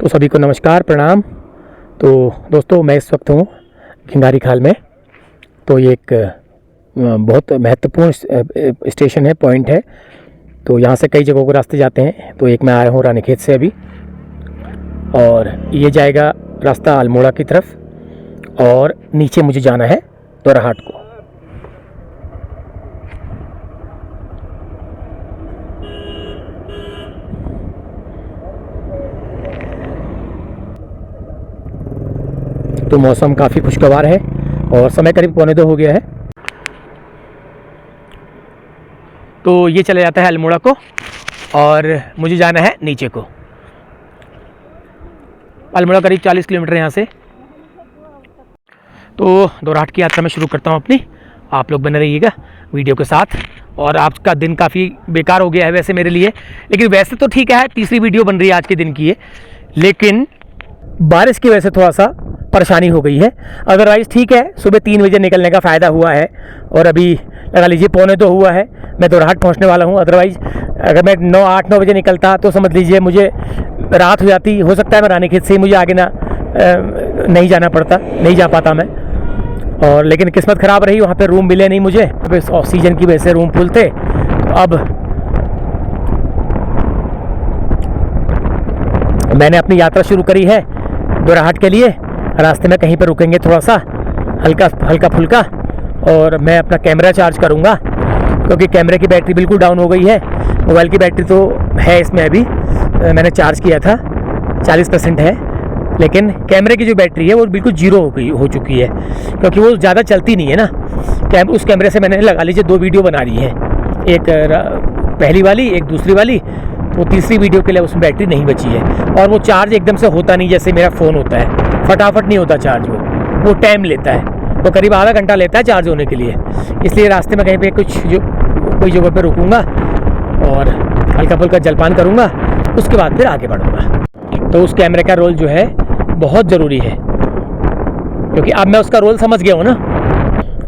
तो सभी को नमस्कार प्रणाम। तो दोस्तों, मैं इस वक्त हूँ घिंगारी खाल में। तो ये एक बहुत महत्वपूर्ण स्टेशन है, पॉइंट है। तो यहाँ से कई जगहों को रास्ते जाते हैं। तो एक मैं आया हूँ रानीखेत से अभी, और ये जाएगा रास्ता अल्मोड़ा की तरफ, और नीचे मुझे जाना है दोराहाट को। तो मौसम काफ़ी खुशगवार है और समय करीब 1:45 हो गया है। तो ये चला जाता है अल्मोड़ा को, और मुझे जाना है नीचे को। अल्मोड़ा करीब 40 किलोमीटर यहाँ से। तो दोराहाट की यात्रा में शुरू करता हूँ अपनी। आप लोग बने रहिएगा वीडियो के साथ। और आज का दिन काफ़ी बेकार हो गया है वैसे मेरे लिए, लेकिन वैसे तो ठीक है। तीसरी वीडियो बन रही है आज के दिन की है, लेकिन बारिश की वजह से थोड़ा सा परेशानी हो गई है। अदरवाइज़ ठीक है। सुबह 3 बजे निकलने का फ़ायदा हुआ है, और अभी लगा लीजिए 1:45 हुआ है। मैं दोराहाट पहुंचने वाला हूं। अदरवाइज़ अगर मैं 8-9 बजे निकलता तो समझ लीजिए मुझे रात हो जाती। हो सकता है मैं रानीखेत से ही मुझे आगे नहीं जाना पड़ता, नहीं जा पाता मैं। और लेकिन किस्मत ख़राब रही, वहाँ पे रूम मिले नहीं मुझे। ऑक्सीजन की वजह से रूम फुल थे। तो अब मैंने अपनी यात्रा शुरू करी है दोराहाट के लिए। रास्ते में कहीं पर रुकेंगे थोड़ा सा हल्का फुल्का, और मैं अपना कैमरा चार्ज करूँगा, क्योंकि कैमरे की बैटरी बिल्कुल डाउन हो गई है। मोबाइल की बैटरी तो है इसमें, अभी मैंने चार्ज किया था 40% है, लेकिन कैमरे की जो बैटरी है वो बिल्कुल जीरो हो चुकी है, क्योंकि वो ज़्यादा चलती नहीं है ना। उस कैमरे से मैंने लगा लीजिए 2 वीडियो बना रही है, एक पहली वाली, एक दूसरी वाली। तो तीसरी वीडियो के लिए उसमें बैटरी नहीं बची है, और वो चार्ज एकदम से होता नहीं जैसे मेरा फ़ोन होता है। फटाफट नहीं होता चार्ज, वो टाइम लेता है। वो करीब आधा घंटा लेता है चार्ज होने के लिए। इसलिए रास्ते में कहीं पे कोई जगह पे रुकूंगा और हल्का फुल्का जलपान करूंगा, उसके बाद फिर आगे बढ़ूंगा। तो उस कैमरे का रोल जो है बहुत ज़रूरी है, क्योंकि अब मैं उसका रोल समझ गया हूँ ना।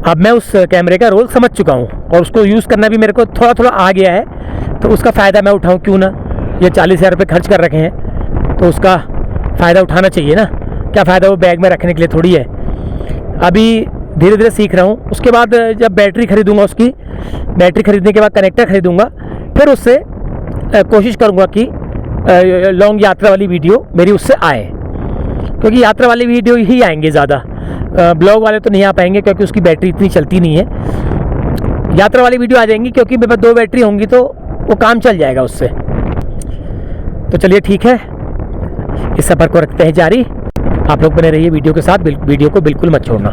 अब मैं उस कैमरे का रोल समझ चुका हूँ, और उसको यूज़ करना भी मेरे को थोड़ा थोड़ा आ गया है। तो उसका फ़ायदा मैं उठाऊँ क्यों ना। ये 40,000 रुपये खर्च कर रखे हैं, तो उसका फ़ायदा उठाना चाहिए ना। क्या फ़ायदा वो बैग में रखने के लिए थोड़ी है। अभी धीरे धीरे सीख रहा हूँ। उसके बाद जब बैटरी खरीदूँगा, उसकी बैटरी खरीदने के बाद कनेक्टर खरीदूँगा, फिर उससे कोशिश करूँगा कि लॉन्ग यात्रा वाली वीडियो मेरी उससे आए, क्योंकि यात्रा वाली वीडियो ही आएंगे ज़्यादा। ब्लॉग वाले तो नहीं आ पाएंगे, क्योंकि उसकी बैटरी इतनी चलती नहीं है। यात्रा वाली वीडियो आ जाएंगी, क्योंकि मेरे पास 2 बैटरी होंगी, तो वो काम चल जाएगा उससे। तो चलिए ठीक है, इस सफ़र को रखते हैं जारी। आप लोग बने रहिए वीडियो के साथ। वीडियो को बिल्कुल मत छोड़ना।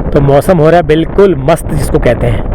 तो मौसम हो रहा है बिल्कुल मस्त, जिसको कहते हैं।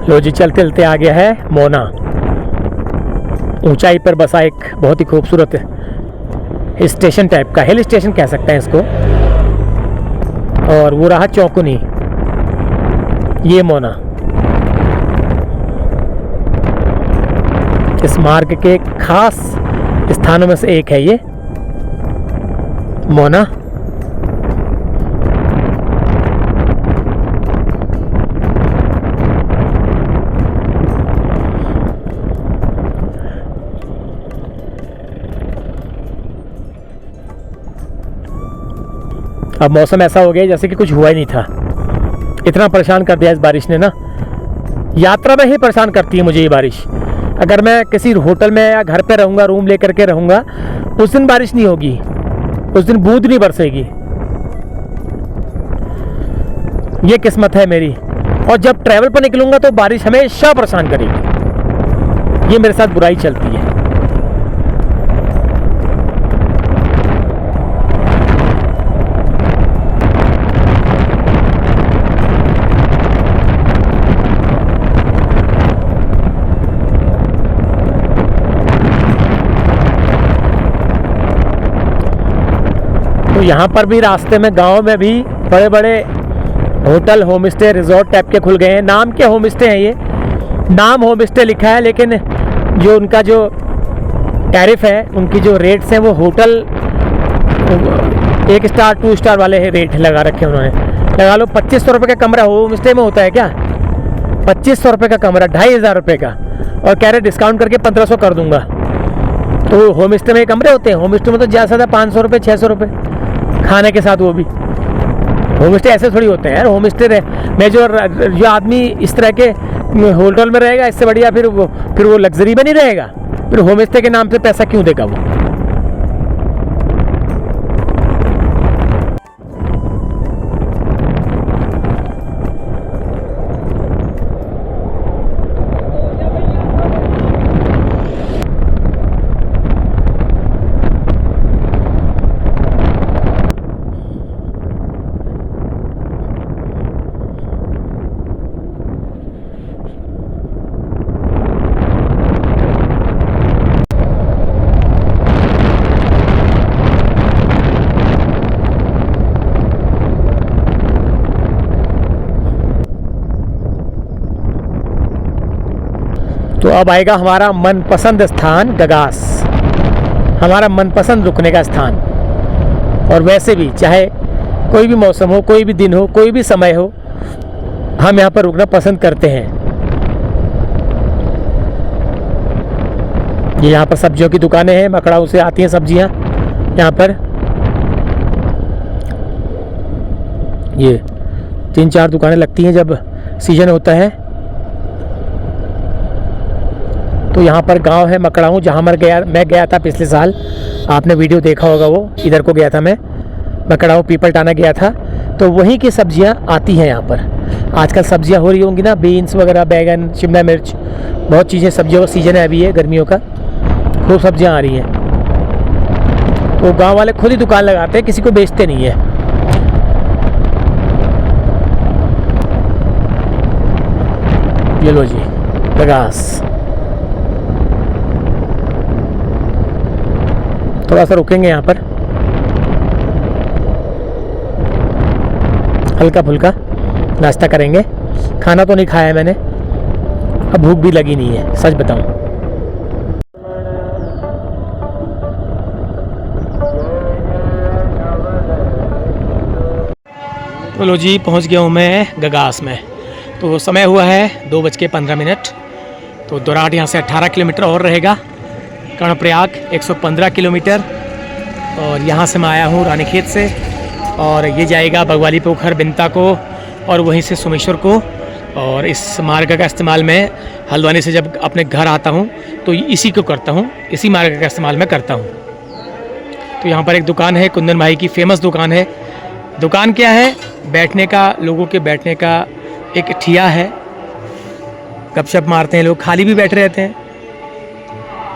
लो जी, चलते चलते आ गया है मोना। ऊंचाई पर बसा एक बहुत ही खूबसूरत स्टेशन टाइप का, हिल स्टेशन कह सकते हैं इसको। और वो रहा चौकुनी, ये मोना। इस मार्ग के खास स्थानों में से एक है ये मोना। अब मौसम ऐसा हो गया जैसे कि कुछ हुआ ही नहीं था। इतना परेशान कर दिया इस बारिश ने ना। यात्रा में ही परेशान करती है मुझे ये बारिश। अगर मैं किसी होटल में या घर पे रहूँगा, रूम लेकर के रहूँगा, उस दिन बारिश नहीं होगी, उस दिन बूंद नहीं बरसेगी। ये किस्मत है मेरी। और जब ट्रैवल पर निकलूँगा तो बारिश हमेशा परेशान करेगी। ये मेरे साथ बुराई चलती है। तो यहाँ पर भी रास्ते में, गांव में भी बड़े बड़े hotel, home stay, resort type के खुल गए हैं। नाम के होम स्टे हैं, ये नाम होम स्टे लिखा है, लेकिन जो उनका जो टैरिफ है, उनकी जो रेट्स हैं, वो होटल 1 स्टार 2 स्टार वाले रेट लगा रखे हैं उन्होंने। लगा लो 2500 रुपये का कमरा होम स्टे में होता है क्या? 2500 रुपये का कमरा, 2500 रुपये का, और कह रहे डिस्काउंट करके 1500 कर दूंगा। तो होम स्टे में कमरे होते हैं, होम स्टे में तो ज़्यादा से ज़्यादा 500 रुपये 600 रुपये खाने के साथ, वो भी। होम स्टे ऐसे थोड़ी होते हैं यार। होम स्टे में जो आदमी इस तरह के होटल में रहेगा, इससे बढ़िया फिर वो लग्जरी में नहीं रहेगा। फिर होम स्टे के नाम से पैसा क्यों देगा वो? तो अब आएगा हमारा मनपसंद स्थान गगास, हमारा मनपसंद रुकने का स्थान। और वैसे भी चाहे कोई भी मौसम हो, कोई भी दिन हो, कोई भी समय हो, हम यहाँ पर रुकना पसंद करते हैं। ये यहाँ पर सब्जियों की दुकानें हैं, मकड़ाऊ से आती हैं सब्जियाँ यहाँ पर। ये 3-4 दुकानें लगती हैं जब सीजन होता है। तो यहाँ पर गांव है मकड़ाऊ, जहाँ मैं गया था पिछले साल। आपने वीडियो देखा होगा, वो इधर को गया था मैं, मकड़ाऊ पीपल टाना गया था। तो वहीं की सब्जियाँ आती हैं यहाँ पर। आजकल सब्जियाँ हो रही होंगी ना, बीन्स वगैरह, बैगन, शिमला मिर्च, बहुत चीज़ें, सब्जियों का सीजन है अभी, ये गर्मियों का, खूब सब्जियाँ आ रही हैं। तो गाँव वाले खुद ही दुकान लगाते हैं, किसी को बेचते नहीं है। ये लो जी गगास। थोड़ा सा रुकेंगे यहाँ पर, हल्का फुल्का नाश्ता करेंगे। खाना तो नहीं खाया है मैंने, अब भूख भी लगी नहीं है, सच बताऊँ। तो लो जी, पहुँच गया हूँ मैं गगास में। तो समय हुआ है 2:15। तो दोराट यहाँ से 18 किलोमीटर और रहेगा। कर्णप्रयाग 115 किलोमीटर। और यहाँ से मैं आया हूँ रानीखेत से, और ये जाएगा बगवाली पोखर, बिंता को, और वहीं से सोमेश्वर को। और इस मार्ग का इस्तेमाल मैं हल्द्वानी से जब अपने घर आता हूँ तो इसी को करता हूँ, इसी मार्ग का इस्तेमाल मैं करता हूँ। तो यहाँ पर एक दुकान है, कुंदन भाई की फेमस दुकान है। दुकान क्या है? बैठने का, लोगों के बैठने का एक ठिया है। गपशप मारते हैं लोग, खाली भी बैठे रहते हैं,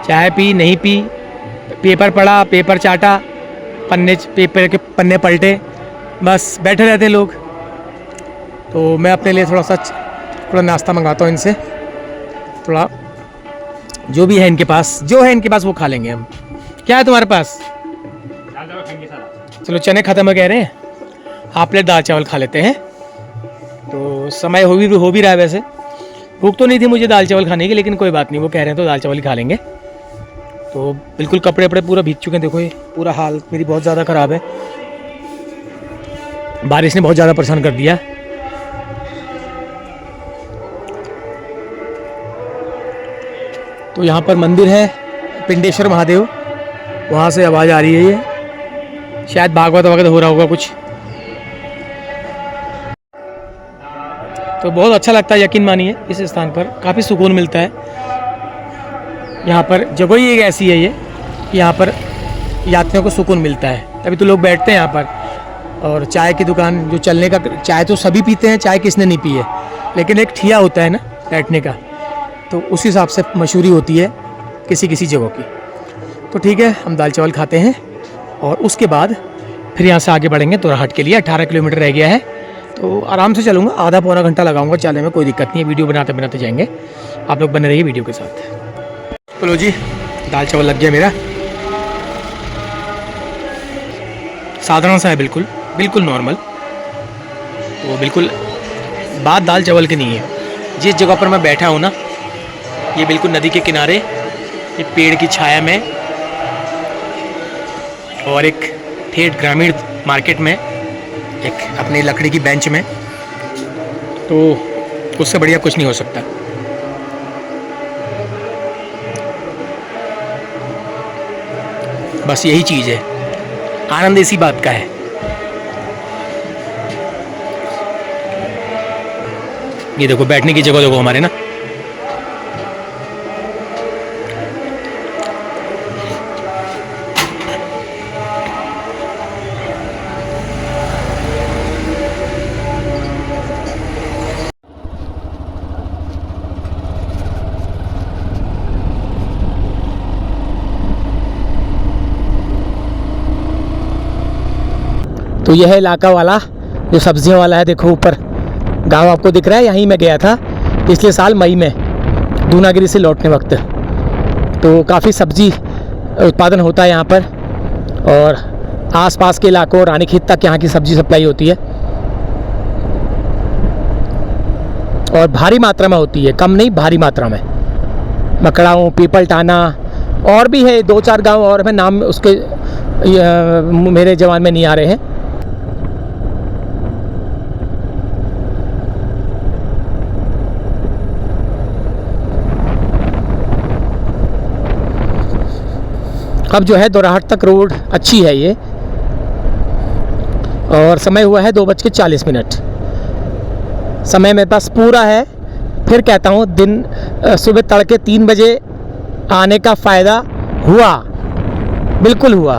चाय पी, नहीं पी, पेपर पढ़ा, पेपर चाटा, पेपर के पन्ने पलटे, बस बैठे रहते हैं लोग। तो मैं अपने लिए थोड़ा नाश्ता मंगाता हूँ इनसे, थोड़ा जो भी है इनके पास, जो है इनके पास वो खा लेंगे हम। क्या है तुम्हारे पास? चलो चने खत्म कह रहे हैं, हाफ प्लेट दाल चावल खा लेते हैं। तो समय हो भी रहा है वैसे, भूख तो नहीं थी मुझे दाल चावल खाने की, लेकिन कोई बात नहीं, वो कह रहे हैं तो दाल चावल ही खा लेंगे। तो बिल्कुल कपड़े वपड़े पूरा भीग चुके हैं, देखो ये पूरा हाल मेरी बहुत ज़्यादा ख़राब है, बारिश ने बहुत ज़्यादा परेशान कर दिया। तो यहाँ पर मंदिर है पिंडेश्वर महादेव, वहाँ से आवाज़ आ रही है, ये शायद भागवत वगैरह हो रहा होगा कुछ। तो बहुत अच्छा लगता है, यकीन मानिए, इस स्थान पर काफ़ी सुकून मिलता है। यहाँ पर जगह ही एक ऐसी है ये, यहाँ पर यात्रियों को सुकून मिलता है, तभी तो लोग बैठते हैं यहाँ पर। और चाय की दुकान जो चलने का, चाय तो सभी पीते हैं, चाय किसने नहीं पी है, लेकिन एक ठिया होता है ना बैठने का, तो उस हिसाब से मशहूरी होती है किसी किसी जगह की। तो ठीक है, हम दाल चावल खाते हैं और उसके बाद फिर यहाँ से आगे बढ़ेंगे दोराहाट के लिए। 18 किलोमीटर रह गया है, तो आराम से चलूँगा, आधा पौना घंटा लगाऊंगा चलने में, कोई दिक्कत नहीं है। वीडियो बनाते बनाते जाएंगे, आप लोग बने रहिए वीडियो के साथ। चलो जी, दाल चावल लग गया मेरा, साधारण सा है, बिल्कुल बिल्कुल नॉर्मल। तो बिल्कुल बात दाल चावल की नहीं है। जिस जगह पर मैं बैठा हूँ ना, ये बिल्कुल नदी के किनारे, ये पेड़ की छाया में, और एक ठेठ ग्रामीण मार्केट में, एक अपनी लकड़ी की बेंच में, तो उससे बढ़िया कुछ नहीं हो सकता। बस यही चीज़ है, आनंद इसी बात का है। ये देखो बैठने की जगह देखो हमारे ना, तो यह है इलाका वाला जो सब्जियों वाला है। देखो ऊपर गांव आपको दिख रहा है, यहीं मैं गया था पिछले साल मई में दूनागिरी से लौटने वक्त। तो काफ़ी सब्जी उत्पादन होता है यहाँ पर, और आसपास के इलाकों रानीखेत तक यहाँ की सब्जी सप्लाई होती है, और भारी मात्रा में होती है, कम नहीं भारी मात्रा में। मकड़ाऊँ, पीपल टाना, और भी है 2-4 गांव, और मैं नाम उसके मेरे जवान में नहीं आ रहे हैं। अब जो है दोराहाट तक रोड अच्छी है ये, और समय हुआ है 2:40। समय मेरे पास पूरा है। फिर कहता हूँ, दिन सुबह तड़के 3 बजे आने का फ़ायदा हुआ, बिल्कुल हुआ।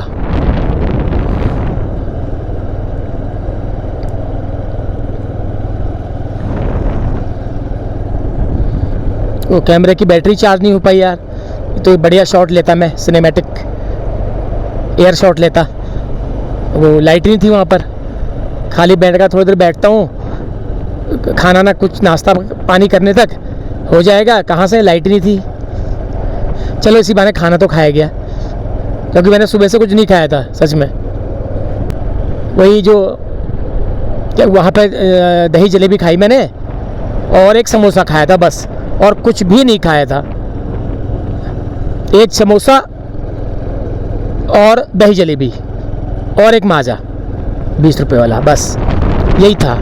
वो कैमरे की बैटरी चार्ज नहीं हो पाई यार, तो बढ़िया शॉट लेता मैं, सिनेमैटिक एयर शॉट लेता। वो लाइट नहीं थी वहाँ पर, खाली बैठ कर थोड़ी देर बैठता हूँ, खाना ना कुछ नाश्ता पानी करने तक हो जाएगा, कहाँ से लाइट नहीं थी। चलो इसी बहाने खाना तो खाया गया, क्योंकि मैंने सुबह से कुछ नहीं खाया था सच में। वही जो क्या वहाँ पर दही जलेबी खाई मैंने, और एक समोसा खाया था बस, और कुछ भी नहीं खाया था। एक समोसा और दही जलेबी और एक माजा 20 रुपये वाला, बस यही था।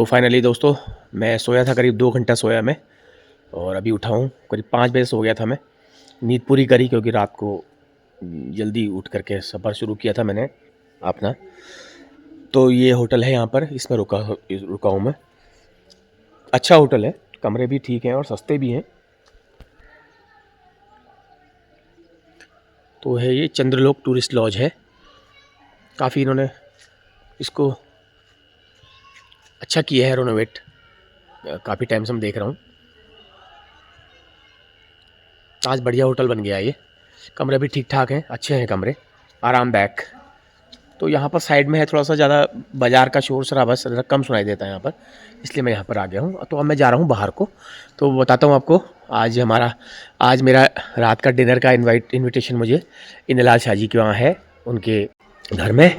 तो फाइनली दोस्तों मैं सोया था, करीब 2 घंटा सोया मैं, और अभी उठा हूँ। करीब 5 बजे सो गया था मैं, नींद पूरी करी क्योंकि रात को जल्दी उठ करके सफ़र शुरू किया था मैंने अपना। तो ये होटल है यहाँ पर, इसमें रुका हूँ मैं। अच्छा होटल है, कमरे भी ठीक हैं और सस्ते भी हैं। तो है ये चंद्रलोक टूरिस्ट लॉज है। काफ़ी इन्होंने इसको अच्छा किया है रेनोवेट, काफ़ी टाइम से मैं देख रहा हूँ। आज बढ़िया होटल बन गया ये। कमरे भी ठीक ठाक हैं, अच्छे हैं कमरे, आरामदायक। तो यहाँ पर साइड में है थोड़ा सा ज़्यादा बाज़ार का शोर शराबा ज़रा कम सुनाई देता है यहाँ पर, इसलिए मैं यहाँ पर आ गया हूँ। तो अब मैं जा रहा हूँ बाहर को। तो बताता हूँ आपको, आज मेरा रात का डिनर का इन्विटेशन मुझे इंद्रलाल शाह जी के वहाँ है, उनके घर में।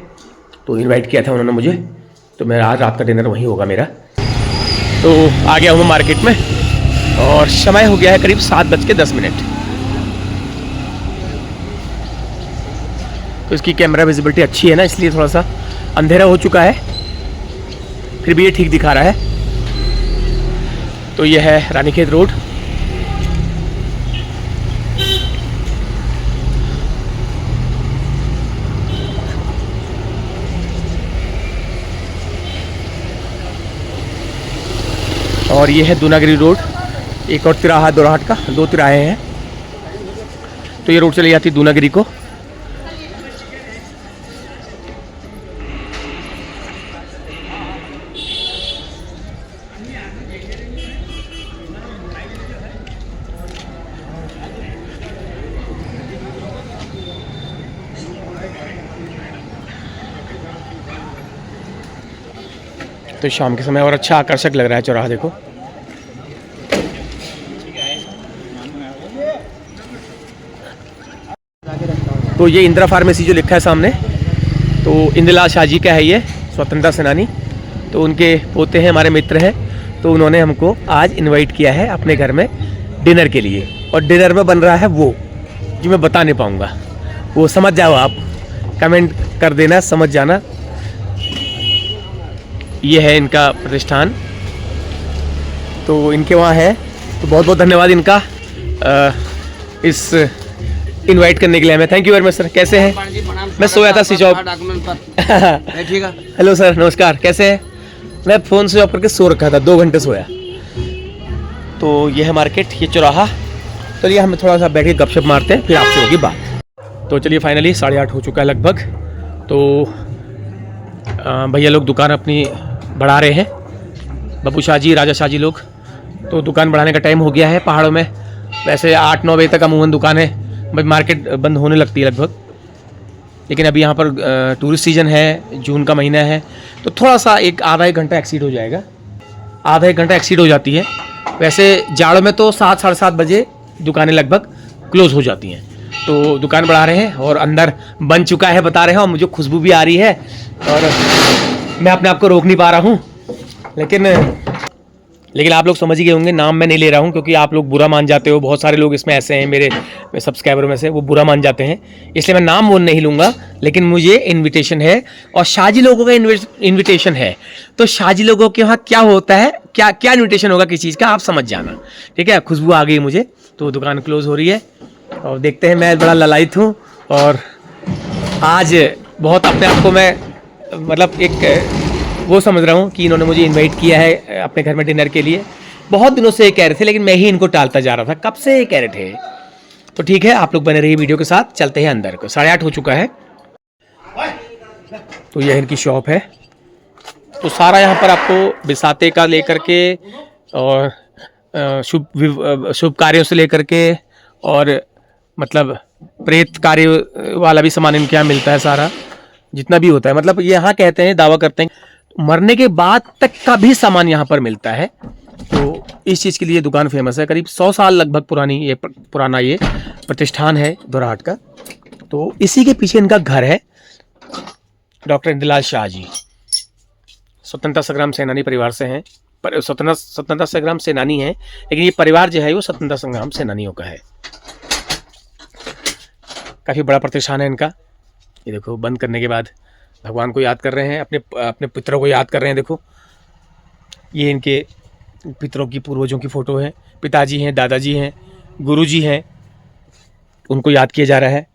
तो इन्वाइट किया था उन्होंने मुझे, तो मेरा आज रात का डिनर वहीं होगा मेरा। तो आ गया हूँ मैं मार्केट में और समय हो गया है करीब 7:10। तो इसकी कैमरा विजिबिलिटी अच्छी है ना, इसलिए थोड़ा सा अंधेरा हो चुका है, फिर भी ये ठीक दिखा रहा है। तो ये है रानीखेत रोड। और ये है दूनागिरी रोड, एक और तिराहा दोराहट का, 2 तिराहे हैं। तो ये रोड चली जाती है दूनागिरी को। तो शाम के समय और अच्छा आकर्षक लग रहा है चौराहा, देखो। तो ये इंदिरा फार्मेसी जो लिखा है सामने, तो इंद्रलाल शाह जी का है ये, स्वतंत्रता सेनानी। तो उनके पोते हैं, हमारे मित्र हैं। तो उन्होंने हमको आज इनवाइट किया है अपने घर में डिनर के लिए, और डिनर में बन रहा है वो जो मैं बता नहीं पाऊँगा, वो समझ जाओ आप, कमेंट कर देना, समझ जाना। ये है इनका प्रतिष्ठान, तो इनके वहाँ है। तो बहुत बहुत धन्यवाद इनका इस इनवाइट करने के लिए हमें। Thank you very much sir. कैसे हैं? मैं सोया था स्विच ऑफ। हेलो सर, नमस्कार, कैसे हैं? मैं फ़ोन स्विच ऑफ करके सो रखा था, 2 घंटे सोया। तो ये है मार्केट, ये चौराहा। चलिए हम थोड़ा सा बैठ के गपशप मारते हैं, फिर आपसे होगी बात। तो चलिए फाइनली 8:30 हो चुका है लगभग। तो भैया लोग दुकान अपनी बढ़ा रहे हैं, बब्बू शाह जी, राजा शाह जी लोग। तो दुकान बढ़ाने का टाइम हो गया है पहाड़ों में। वैसे 8-9 बजे तक अमूमन दुकान है, मार्केट बंद होने लगती है लगभग। लेकिन अभी यहाँ पर टूरिस्ट सीज़न है, जून का महीना है, तो थोड़ा सा आधा एक घंटा एक्सीड हो जाएगा, आधा एक घंटा एक्सीड हो जाती है। वैसे जाड़ों में तो 7 साढ़े 7 बजे दुकानें लगभग क्लोज़ हो जाती हैं। तो दुकान बढ़ा रहे हैं और अंदर बन चुका है, बता रहे हैं, और मुझे खुशबू भी आ रही है और मैं अपने आप को रोक नहीं पा रहा हूँ। लेकिन आप लोग समझ ही गए होंगे, नाम मैं नहीं ले रहा हूँ क्योंकि आप लोग बुरा मान जाते हो। बहुत सारे लोग इसमें ऐसे हैं मेरे सब्सक्राइबर में से, वो बुरा मान जाते हैं, इसलिए मैं नाम वो नहीं लूँगा। लेकिन मुझे इनविटेशन है और शाहजी लोगों का इनविटेशन है। तो शाहजी लोगों के यहाँ क्या होता है, क्या क्या इन्विटेशन होगा किस चीज़ का, आप समझ जाना, ठीक है। खुशबू आ गई मुझे, तो दुकान क्लोज़ हो रही है और देखते हैं। मैं बड़ा ललायित हूँ और आज बहुत अपने आप को मैं मतलब एक वो समझ रहा हूँ कि इन्होंने मुझे इनवाइट किया है अपने घर में डिनर के लिए। बहुत दिनों से ये कह रहे थे, लेकिन मैं ही इनको टालता जा रहा था, कब से ये कह रहे थे। तो ठीक है, आप लोग बने रहिए वीडियो के साथ, चलते हैं अंदर को। 8:30 हो चुका है। तो यह इनकी शॉप है। तो सारा यहाँ पर आपको बिसाते का लेकर के और शुभ कार्यों से लेकर के और मतलब प्रेत कार्य वाला भी सामान इनके यहाँ मिलता है, सारा जितना भी होता है। मतलब ये यहाँ कहते हैं, दावा करते हैं, मरने के बाद तक का भी सामान यहाँ पर मिलता है। तो इस चीज़ के लिए दुकान फेमस है। करीब 100 साल लगभग पुराना ये प्रतिष्ठान है दोराहट का। तो इसी के पीछे इनका घर है। डॉक्टर इंद्रलाल शाह जी स्वतंत्रता संग्राम सेनानी परिवार से हैं, स्वतंत्रता संग्राम सेनानी हैं, लेकिन ये परिवार जो है वो स्वतंत्रता संग्राम सेनानियों का है। काफ़ी बड़ा प्रतिष्ठान है इनका। ये देखो, बंद करने के बाद भगवान को याद कर रहे हैं, अपने पितरों को याद कर रहे हैं। देखो, ये इनके पितरों की, पूर्वजों की फ़ोटो है। पिताजी हैं, दादाजी हैं, गुरुजी हैं, उनको याद किया जा रहा है।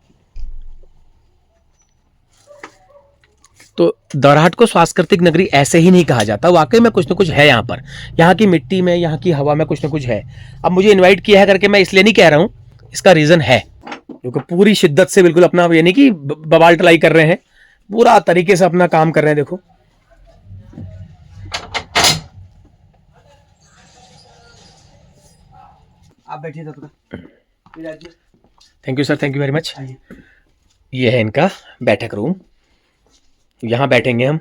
तो दौराहाट को सांस्कृतिक नगरी ऐसे ही नहीं कहा जाता, वाकई में कुछ ना कुछ है यहाँ पर। यहाँ की मिट्टी में, यहाँ की हवा में कुछ ना कुछ है। अब मुझे इनवाइट किया है करके मैं इसलिए नहीं कह रहा हूँ, इसका रीज़न है, क्योंकि पूरी शिद्दत से बिल्कुल अपना, ये नहीं कि बवाल टलाई कर रहे हैं, पूरा तरीके से अपना काम कर रहे हैं। देखो आप बैठिए थोड़ा। Thank you sir, thank you very much. ये है इनका बैठक रूम, यहाँ बैठेंगे हम।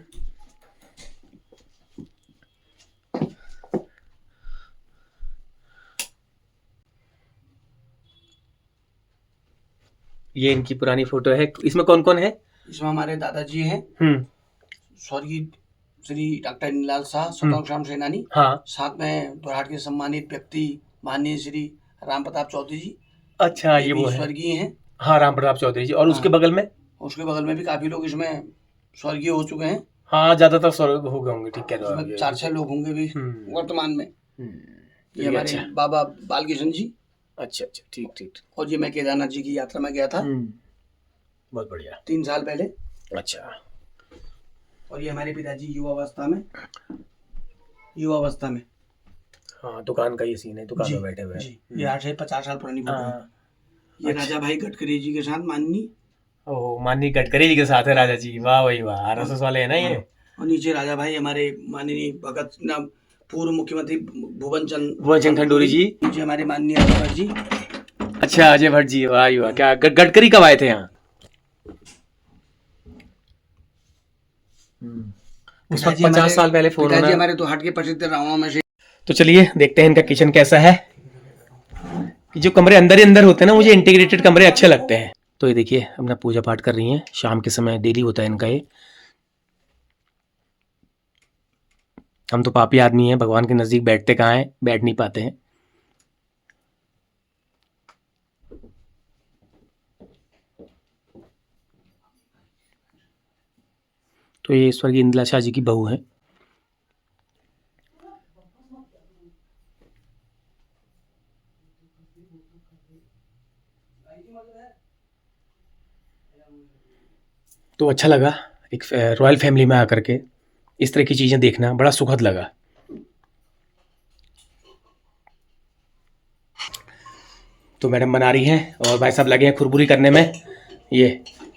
ये इनकी पुरानी फोटो है। इसमें कौन कौन है? इसमें हमारे दादाजी हैं, स्वर्गीय श्री डॉक्टर नीलाल शाह, स्वतंत्र श्याम सेनानी। हाँ। साथ में दौराहाट के सम्मानित व्यक्ति माननीय श्री राम प्रताप चौधरी जी। अच्छा, ये वो है, स्वर्गीय हैं। हाँ, राम प्रताप चौधरी जी। और उसके बगल में? उसके बगल में भी काफी लोग इसमें स्वर्गीय हो चुके हैं। हाँ, ज्यादातर स्वर्ग हो गए होंगे। ठीक है, 4-6 लोग होंगे भी वर्तमान में। ये हमारे बाबा बालकिशन जी। अच्छा अच्छा, ठीक ठीक। और ये मैं केदारनाथ जी की यात्रा में गया था, बहुत बढ़िया, 3 साल पहले। अच्छा। और ये हमारे पिताजी युवावस्था में। हाँ, दुकान का ये सीन है, दुकान में बैठे हुए हैं। ये 8 से 50 साल पुरानी फोटो है। ये राजा भाई गडकरी जी के साथ माननीय। ओह, माननीय गडकरी जी के साथ है राजा जी। वाह भाई वाह, आरएसएस वाले हैं ना ये। और नीचे राजा भाई हमारे माननीय भगत नाम पूर्व मुख्यमंत्री भुवन चंद खंडूरी जी। नीचे हमारे माननीय अजय भट्ट जी। अच्छा, अजय भट्ट जी, वाह वाह। क्या गडकरी कब आए थे यहाँ? उस वक्त 50 साल पहले फोन होना। हमारे तो हट के प्रसिद्ध रावणों में से। तो चलिए देखते हैं इनका किचन कैसा है। कि जो कमरे अंदर ही अंदर होते हैं ना, मुझे इंटीग्रेटेड कमरे अच्छे लगते हैं। तो ये देखिए अपना पूजा पाठ कर रही हैं, शाम के समय डेली होता है इनका ये। हम तो पापी आदमी हैं, भगवान के नज़दीक बैठते कहाँ हैं, बैठ नहीं पाते हैं। तो ये स्वर्गीय इंदिरा शाह जी की बहू है। तो अच्छा लगा एक रॉयल फैमिली में आकर के इस तरह की चीज़ें देखना, बड़ा सुखद लगा। तो मैडम बना रही हैं और भाई साहब लगे हैं खुरबुरी करने में। ये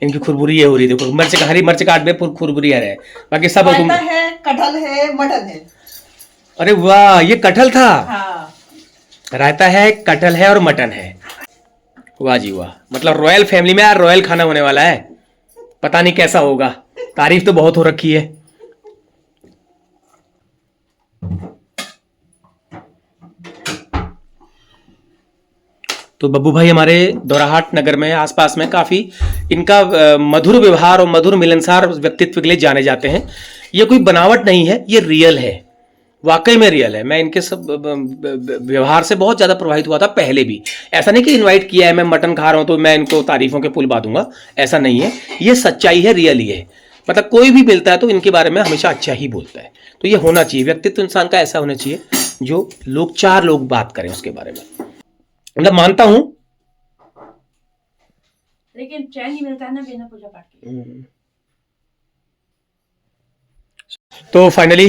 इनकी खुरबुरी ये हो रही है, देखो मिर्च, हरी मिर्च काट में खुरबुरी आ रहा है। बाकी सब है, कटहल है, मटन है। अरे वाह, ये कटहल था। हाँ। रायता है, कटहल है और मटन है। वाह जी वाह, मतलब रॉयल फैमिली में यार रॉयल खाना होने वाला है। पता नहीं कैसा होगा, तारीफ तो बहुत हो रखी है। तो बब्बू भाई हमारे दौराहाट नगर में आसपास में काफ़ी इनका मधुर व्यवहार और मधुर मिलनसार व्यक्तित्व के लिए जाने जाते हैं। ये कोई बनावट नहीं है, ये रियल है, वाकई में रियल है। मैं इनके सब व्यवहार से बहुत ज़्यादा प्रभावित हुआ था पहले भी। ऐसा नहीं कि इनवाइट किया है, मैं मटन खा रहा हूँ तो मैं इनको तारीफ़ों के पुल बा दूंगा, ऐसा नहीं है। ये सच्चाई है, रियल ही है। मतलब कोई भी मिलता है तो इनके बारे में हमेशा अच्छा ही बोलता है। तो ये होना चाहिए, व्यक्तित्व इंसान का ऐसा होना चाहिए जो लोग 4 लोग बात करें उसके बारे में। मतलब मानता हूं, लेकिन चैन नहीं मिलता है ना बिना पूजा पाठ के। तो फाइनली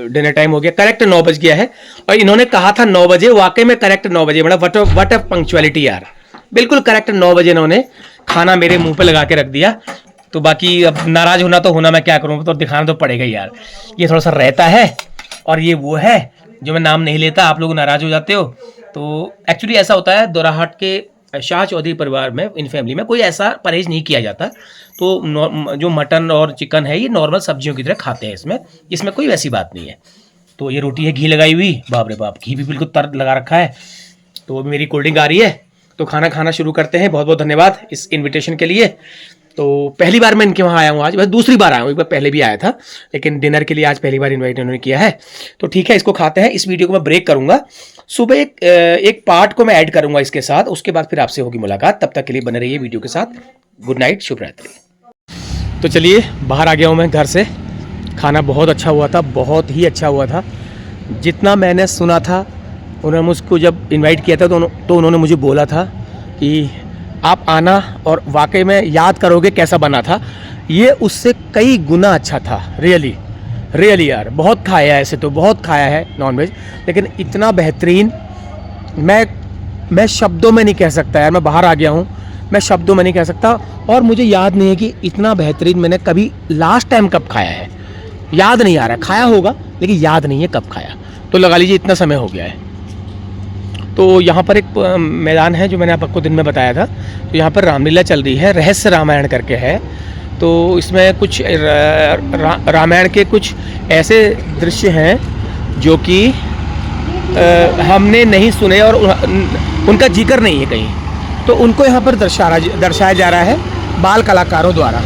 डिनर टाइम हो गया, करेक्ट 9 बज गया है। और इन्होंने कहा था 9 बजे, वाकई में करेक्ट 9 बजे। मतलब व्हाट अ पंक्चुअलिटी यार, बिल्कुल करेक्ट 9 बजे इन्होंने खाना मेरे मुंह पे लगा के रख दिया। तो बाकी अब नाराज होना तो होना, मैं क्या करूं, तो दिखाना तो पड़ेगा यार। ये थोड़ा सा रहता है और ये वो है जो मैं नाम नहीं लेता, आप लोग नाराज हो जाते हो। तो एक्चुअली ऐसा होता है, दौराहाट के शाह चौधरी परिवार में, इन फैमिली में कोई ऐसा परहेज नहीं किया जाता। तो जो मटन और चिकन है ये नॉर्मल सब्जियों की तरह खाते हैं, इसमें कोई वैसी बात नहीं है। तो ये रोटी है घी लगाई हुई, बाप रे बाप, घी भी बिल्कुल तर लगा रखा है। तो अभी मेरी कोल्ड ड्रिंक आ रही है, तो खाना खाना शुरू करते हैं। बहुत बहुत धन्यवाद इस इन्विटेशन के लिए। तो पहली बार मैं इनके वहाँ आया हूँ आज, बस दूसरी बार आया हूँ, एक बार पहले भी आया था, लेकिन डिनर के लिए आज पहली बार इन्वाइट इन्होंने किया है। तो ठीक है, इसको खाते हैं। इस वीडियो को मैं ब्रेक करूँगा, सुबह एक पार्ट को मैं ऐड करूँगा इसके साथ, उसके बाद फिर आपसे होगी मुलाकात। तब तक के लिए बने रहिए वीडियो के साथ। गुड नाइट, शुभ रात्रि। तो चलिए बाहर आ गया हूँ मैं घर से, खाना बहुत अच्छा हुआ था, बहुत ही अच्छा हुआ था। जितना मैंने सुना था, उन्होंने मुझको जब इनवाइट किया था तो उन्होंने मुझे बोला था कि आप आना और वाकई में याद करोगे कैसा बना था। ये उससे कई गुना अच्छा था। रियली यार, बहुत खाया है, ऐसे तो बहुत खाया है नॉनवेज, लेकिन इतना बेहतरीन मैं शब्दों में नहीं कह सकता यार। मैं बाहर आ गया हूँ, मैं शब्दों में नहीं कह सकता। और मुझे याद नहीं है कि इतना बेहतरीन मैंने कभी लास्ट टाइम कब खाया है, याद नहीं आ रहा। खाया होगा लेकिन याद नहीं है कब खाया, तो लगा लीजिए इतना समय हो गया है। तो यहाँ पर एक मैदान है जो मैंने आपको दिन में बताया था, तो यहाँ पर रामलीला चल रही है, रहस्य रामायण करके है। तो इसमें कुछ रामायण के कुछ ऐसे दृश्य हैं जो कि हमने नहीं सुने और उनका जिक्र नहीं है कहीं, तो उनको यहाँ पर दर्शाया जा रहा है बाल कलाकारों द्वारा।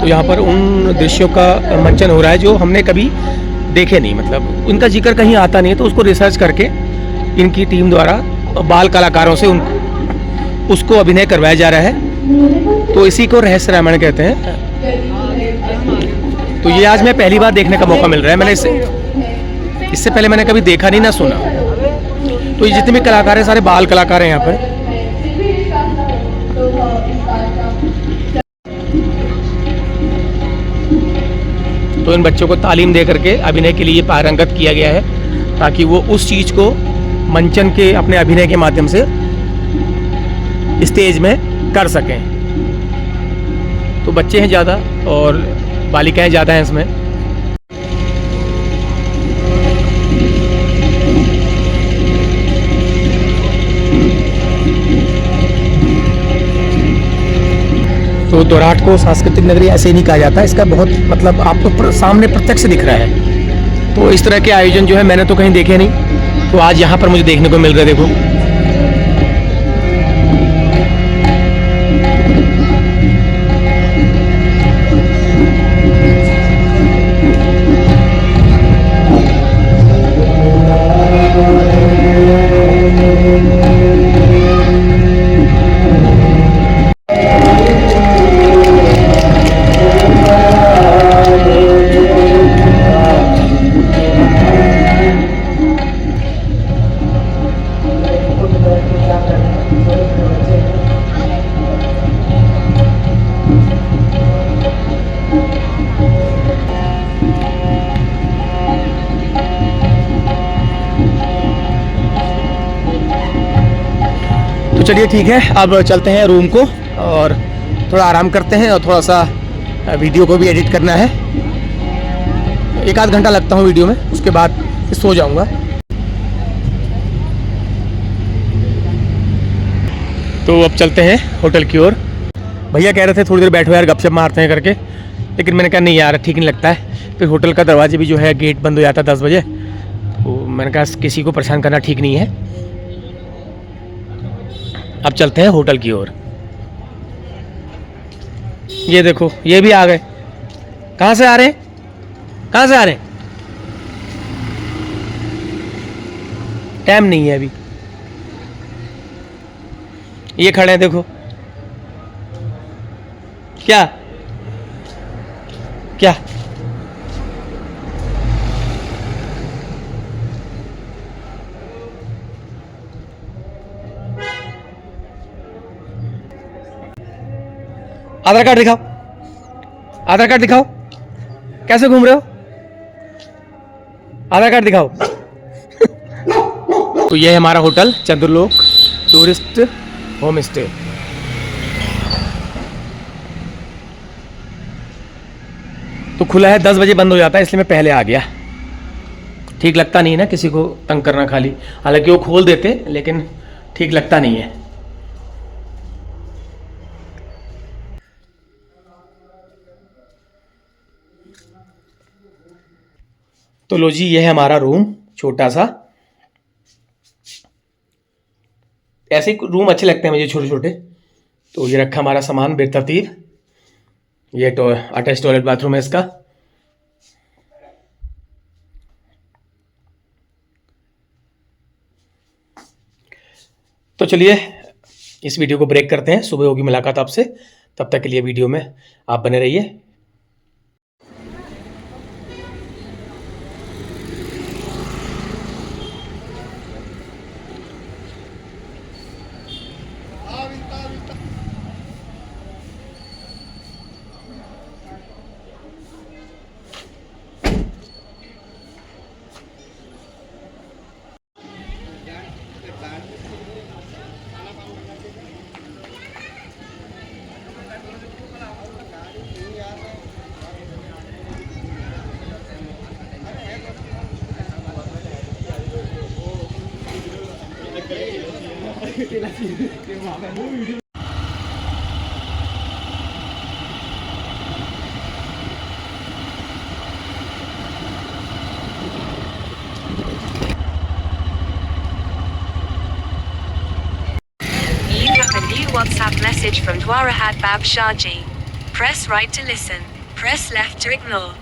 तो यहाँ पर उन दृश्यों का मंचन हो रहा है जो हमने कभी देखे नहीं, मतलब उनका जिक्र कहीं आता नहीं है, तो उसको रिसर्च करके इनकी टीम द्वारा बाल कलाकारों से उसको अभिनय करवाया जा रहा है। तो इसी को रहस्य रामायण कहते हैं। तो ये आज मैं पहली बार देखने का मौका मिल रहा है। मैंने इससे पहले मैंने कभी देखा नहीं ना सुना। तो ये जितने भी कलाकार हैं सारे बाल कलाकार हैं यहाँ पर। तो इन बच्चों को तालीम दे करके अभिनय के लिए पारंगत किया गया है, ताकि वो उस चीज़ को मंचन के अपने अभिनय के माध्यम से स्टेज में कर सकें। तो बच्चे हैं ज़्यादा और बालिकाएं ज़्यादा हैं इसमें। तो दोराट को सांस्कृतिक नगरी ऐसे ही नहीं कहा जाता, इसका बहुत मतलब आपको सामने प्रत्यक्ष दिख रहा है। तो इस तरह के आयोजन जो है मैंने तो कहीं देखे नहीं, तो आज यहाँ पर मुझे देखने को मिल रहा है। देखो चलिए ठीक है, अब चलते हैं रूम को और थोड़ा आराम करते हैं, और थोड़ा सा वीडियो को भी एडिट करना है। 1 आध घंटा लगता हूँ वीडियो में, उसके बाद सो जाऊँगा। तो अब चलते हैं होटल की ओर। भैया कह रहे थे थोड़ी देर बैठो यार, गपशप मारते हैं करके, लेकिन मैंने कहा नहीं यार ठीक नहीं लगता है। फिर होटल का दरवाजे भी जो है गेट बंद हो जाता है 10 बजे, तो मैंने कहा किसी को परेशान करना ठीक नहीं है। अब चलते हैं होटल की ओर। ये देखो ये भी आ गए। कहाँ से आ रहे हैं, कहाँ से आ रहे हैं? टाइम नहीं है अभी। ये खड़े हैं देखो। क्या क्या आधार कार्ड दिखाओ, आधार कार्ड दिखाओ, कैसे घूम रहे हो? आधार कार्ड दिखाओ। तो ये है हमारा होटल चंद्रलोक टूरिस्ट होम स्टे। तो खुला है, 10 बजे बंद हो जाता है, इसलिए मैं पहले आ गया। ठीक लगता नहीं है ना किसी को तंग करना खाली, हालांकि वो खोल देते लेकिन ठीक लगता नहीं है। तो लो जी, ये है हमारा रूम, छोटा सा। ऐसे ही रूम अच्छे लगते हैं मुझे, छोटे छोटे। तो ये रखा हमारा सामान बेतरतीब। ये तो अटैच टॉयलेट बाथरूम है इसका। तो चलिए इस वीडियो को ब्रेक करते हैं, सुबह होगी मुलाकात आपसे, तब तक के लिए वीडियो में आप बने रहिए। WhatsApp message from Dwarahat Bab Shahji. Press right to listen. Press left to ignore.